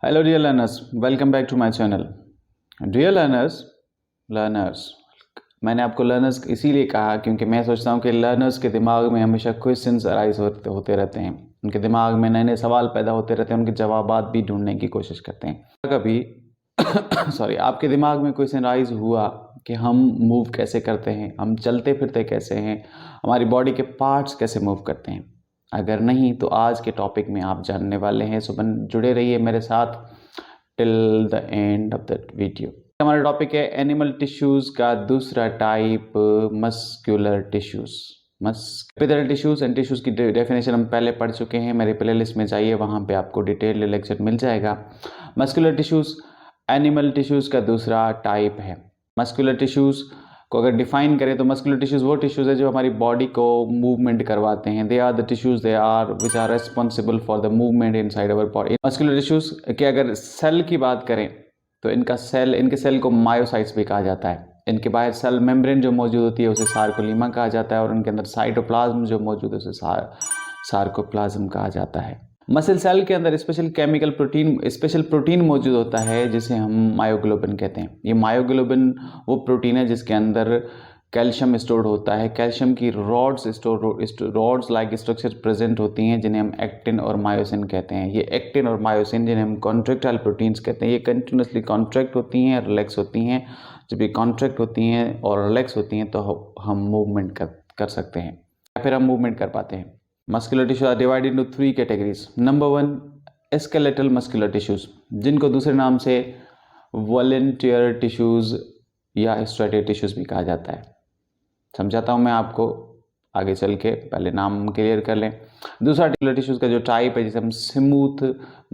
Hello dear learners, welcome back to my channel. Dear learners, मैंने आपको learners इसीलिए कहा क्योंकि मैं सोचता हूँ कि लर्नर्स के दिमाग में हमेशा क्वेश्चंस अराइज होते रहते हैं। उनके दिमाग में नए नए सवाल पैदा होते रहते हैं, उनके जवाबात भी ढूंढने की कोशिश करते हैं। कभी सॉरी, आपके दिमाग में क्वेश्चन अराइज हुआ कि हम मूव कैसे करते हैं, हम चलते फिरते कैसे हैं, हमारी बॉडी के पार्ट्स कैसे मूव करते हैं? अगर नहीं तो आज के टॉपिक में आप जानने वाले हैं। सो जुड़े रहिए मेरे साथ till the end of the video. हमारा टॉपिक है एनिमल टिश्यूज का दूसरा type, muscular tissues. Muscular tissues and tissues की डेफिनेशन हम पहले पढ़ चुके हैं। मेरे प्लेलिस्ट में जाइए, वहाँ पे आपको डिटेल लेक्चर मिल जाएगा। मस्कुलर टिश्यूज एनिमल टिश्यूज का दूसरा टाइप है। मस्कुलर टिश्यूज को अगर डिफाइन करें तो मस्कुलर टिश्यूज वो टिश्यूज है जो हमारी बॉडी को मूवमेंट करवाते हैं। They are the tissues they are which are responsible for the movement inside our body. Muscular tissues के अगर सेल की बात करें तो इनके सेल को मायोसाइट्स भी कहा जाता है। इनके बाहर सेल मेम्ब्रेन जो मौजूद होती है उसे सार्कोलीमा कहा जाता है, और उनके अंदर साइटोप्लाज्म जो मौजूद है उसे सार्कोप्लाज्म कहा जाता है। मसल सेल के अंदर स्पेशल प्रोटीन मौजूद होता है जिसे हम मायोग्लोबिन कहते हैं। ये मायोग्लोबिन वो प्रोटीन है जिसके अंदर कैल्शियम स्टोर्ड होता है। कैल्शियम की रॉड्स लाइक स्ट्रक्चर प्रेजेंट होती हैं जिन्हें हम एक्टिन और मायोसिन कहते हैं। ये एक्टिन और मायोसिन जिन्हें हम कॉन्ट्रैक्टाइल प्रोटीन्स कहते हैं, ये कंटिन्यूसली कॉन्ट्रैक्ट होती हैं, रिलैक्स होती हैं। जब ये कॉन्ट्रैक्ट होती हैं और रिलैक्स होती हैं तो हम मूवमेंट कर सकते हैं या फिर हम मूवमेंट कर पाते हैं। Muscular tissues are divided into 3 categories. Number 1 skeletal muscular tissues, जिनको दूसरे नाम से वॉलंटियर टिश्यूज या स्ट्रेटेड टिश्यूज भी कहा जाता है। समझाता हूँ मैं आपको, आगे चल के पहले नाम क्लियर कर लें। दूसरा मस्कुलर टिश्यूज का जो टाइप है जिसे हम स्मूथ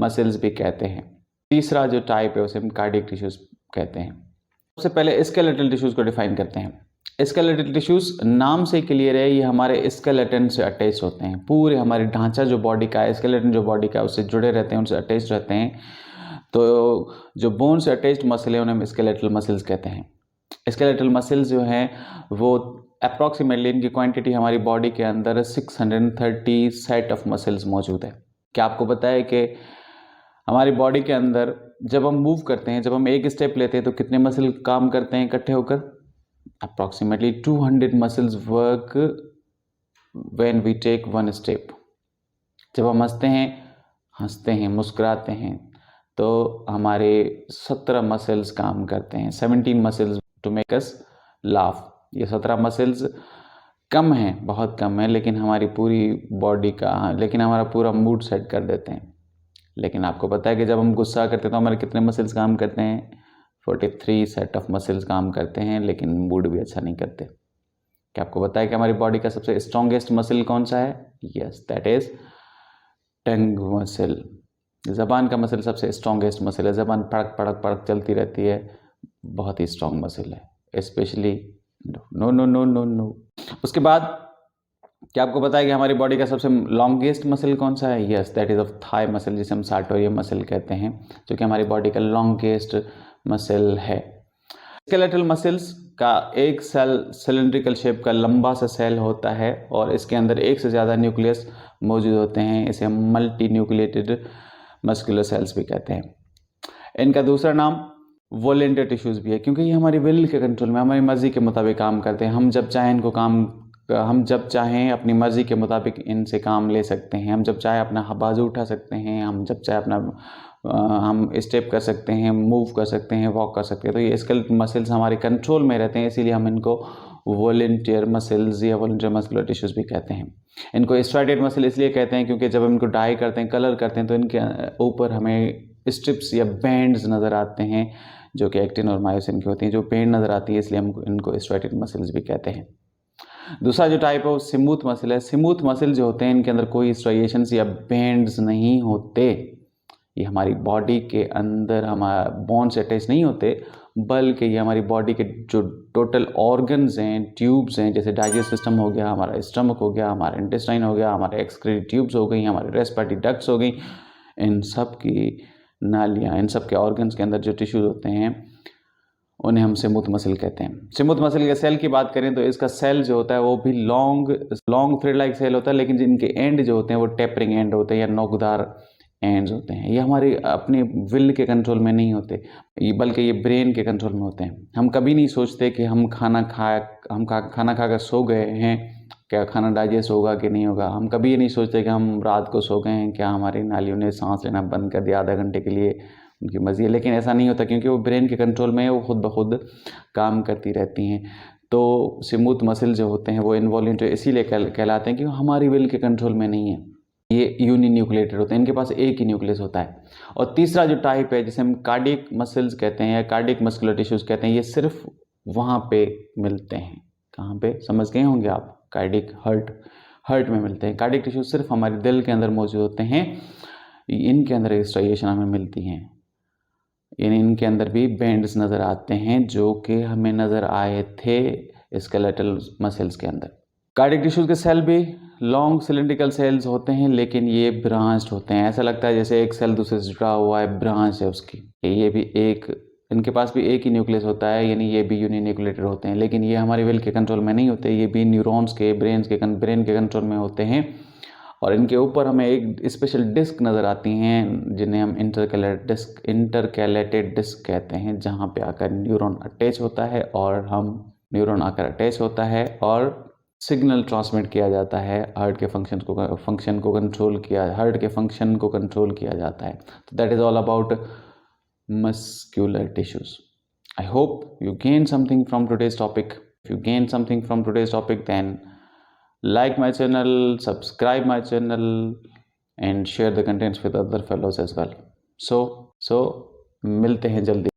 मसल्स भी कहते हैं। तीसरा जो टाइप है उसे हम कार्डियक टिश्यूज कहते हैं। सबसे पहले स्केलेटल टिश्यूज को डिफाइन करते हैं। स्केलेटल टिश्यूज नाम से क्लियर है, ये हमारे स्केलेटन से अटैच होते हैं। पूरे हमारे ढांचा जो बॉडी का है, स्केलेटन जो बॉडी का है उससे जुड़े रहते हैं, उनसे अटैच रहते हैं। तो जो बोन से अटैच्ड मसल है उन्हें हम स्केलेटल मसल्स कहते हैं। स्केलेटल मसल्स जो हैं वो अप्रॉक्सीमेटली, इनकी क्वांटिटी हमारी बॉडी के अंदर 630 सेट ऑफ मसल्स मौजूद है। क्या आपको पता है कि हमारी बॉडी के अंदर जब हम मूव करते हैं, जब हम एक स्टेप लेते हैं तो कितने मसल काम करते हैं इकट्ठे होकर? Approximately 200 muscles work when we take one step. जब हम हंसते हैं, मुस्कुराते हैं तो हमारे 17 मसल्स काम करते हैं। 17 muscles to make us laugh. ये 17 मसल्स कम हैं, बहुत कम है, लेकिन हमारी पूरी बॉडी का, लेकिन हमारा पूरा मूड सेट कर देते हैं। लेकिन आपको पता है कि जब हम गुस्सा करते हैं तो हमारे कितने मसल्स काम करते हैं? 43 सेट ऑफ मसल्स काम करते हैं, लेकिन मूड भी अच्छा नहीं करते। क्या आपको पता है कि हमारी बॉडी का सबसे स्ट्रॉन्गेस्ट मसल कौन सा है? Yes, that is tongue muscle. जबान का मसल सबसे स्ट्रॉन्गेस्ट मसल है। जबान पड़क पड़क पड़क चलती रहती है, बहुत ही स्ट्रॉन्ग मसल है। Specially no no no no no. उसके बाद क्या आपको पता है कि हमारी बॉडी का सबसे लॉन्गेस्ट मसल कौन सा है? Yes, that is of thigh muscle, जिसे हम सार्टोरियम मसल कहते हैं, जो कि हमारी बॉडी का लॉन्गेस्ट मसल है। स्केलेटल मसल्स का एक सेल सिलेंड्रिकल शेप का लंबा सा सेल होता है और इसके अंदर एक से ज़्यादा न्यूक्लियस मौजूद होते हैं। इसे हम मल्टी न्यूक्लिएटेड मस्कुलर सेल्स भी कहते हैं। इनका दूसरा नाम वॉलंटियर टिश्यूज भी है, क्योंकि ये हमारी विल के कंट्रोल में, हमारी मर्जी के मुताबिक काम करते हैं। हम जब चाहें अपनी मर्जी के मुताबिक इनसे काम ले सकते हैं। हम जब चाहे अपना बाजू उठा सकते हैं, हम जब चाहे अपना हम स्टेप कर सकते हैं, मूव कर सकते हैं, वॉक कर सकते हैं। तो ये स्केलेटल मसल्स हमारे कंट्रोल में रहते हैं, इसीलिए हम इनको वॉलंटियर मसल्स या वॉलंटियर मस्कुलर टिश्यूज भी कहते हैं। इनको स्ट्राइडेड मसल इसलिए कहते हैं क्योंकि जब हम इनको डाई करते हैं, कलर करते हैं, तो इनके ऊपर हमें स्ट्रिप्स या बैंड्स नज़र आते हैं जो कि एक्टिन और मायोसिन की होती हैं। जो बैंड नज़र आती है इसलिए हम इनको स्ट्राइडेड मसल्स भी कहते हैं। दूसरा जो टाइप है वो स्मूथ मसल है। स्मूथ मसल जो होते हैं इनके अंदर कोई स्ट्राइएशंस या बैंड्स नहीं होते। ये हमारी बॉडी के अंदर हमारा बोन से अटैच नहीं होते, बल्कि ये हमारी बॉडी के जो टोटल ऑर्गन्स हैं, ट्यूब्स हैं, जैसे डाइजेस्ट सिस्टम हो गया, हमारा स्टमक हो गया, हमारा इंटेस्टाइन हो गया, हमारे एक्सक्रीटरी ट्यूब्स हो गई, हमारे रेस्पिरेटरी डक्ट्स हो गई, इन सब की नालियाँ, इन सब के ऑर्गन्स के अंदर जो टिश्यूज होते हैं उन्हें हम स्मूथ मसल कहते हैं। स्मूथ मसल के सेल की बात करें तो इसका सेल जो होता है वो भी लॉन्ग थ्रेड लाइक सेल होता है, लेकिन जिनके एंड जो होते हैं वो टेपरिंग एंड होते हैं या नोकदार एंड्स होते हैं। ये हमारे अपने विल के कंट्रोल में नहीं होते, बल्कि ये ब्रेन के कंट्रोल में होते हैं। हम कभी नहीं सोचते कि हम खाना खाकर सो गए हैं, क्या खाना डाइजेस्ट होगा कि नहीं होगा। हम कभी ये नहीं सोचते कि हम रात को सो गए हैं, क्या हमारी नालियों ने सांस लेना बंद कर दिया आधा घंटे के लिए, उनकी मर्जी है। लेकिन ऐसा नहीं होता, क्योंकि वो ब्रेन के कंट्रोल में है, वो खुद ब खुद काम करती रहती हैं। तो स्मूथ मसल जो होते हैं वो इनवॉल्यूंटरी इसीलिए कहलाते हैं कि वो हमारी विल के कंट्रोल में नहीं है। ये यूनिन्यूक्लिएटेड होते हैं, इनके पास एक ही न्यूक्लियस होता है। और तीसरा जो टाइप है, जिसे हम कार्डियक मसल्स कहते हैं या कार्डियक मस्कुलर टिश्यूज कहते हैं, ये सिर्फ वहाँ पे मिलते हैं। कहाँ पे, समझ गए होंगे आप, कार्डियक हार्ट में मिलते हैं। कार्डियक टिश्यूज सिर्फ हमारे दिल के अंदर मौजूद होते हैं, इनके अंदर स्ट्राइएशन हमें मिलती हैं। यानी इनके अंदर भी बैंड्स नज़र आते हैं, जो कि हमें नज़र आए थे स्केलेटल मसल्स के अंदर। कार्डियक टिश्यूज के सेल भी लॉन्ग सिलिंड्रिकल सेल्स होते हैं, लेकिन ये ब्रांच्ड होते हैं। ऐसा लगता है जैसे एक सेल दूसरे से जुड़ा हुआ है, ब्रांच है उसकी। ये भी इनके पास भी एक ही न्यूक्लियस होता है, यानी ये भी यूनिन्यूक्लिएटेड होते हैं। लेकिन ये हमारी विल के कंट्रोल में नहीं होते, ये भी न्यूरॉन्स के ब्रेन के कंट्रोल में होते हैं। और इनके ऊपर हमें एक स्पेशल डिस्क नज़र आती हैं, जिन्हें हम इंटरकैलेटेड डिस्क कहते हैं, जहाँ पे आकर न्यूरॉन अटैच होता है और सिग्नल ट्रांसमिट किया जाता है, हार्ट के फंक्शन को कंट्रोल किया जाता है। तो that is all about muscular tissues. I hope you gained something from today's topic. If you gained something from today's topic, then like my channel, subscribe my channel, and share the contents with other fellows as well. So मिलते हैं जल्दी।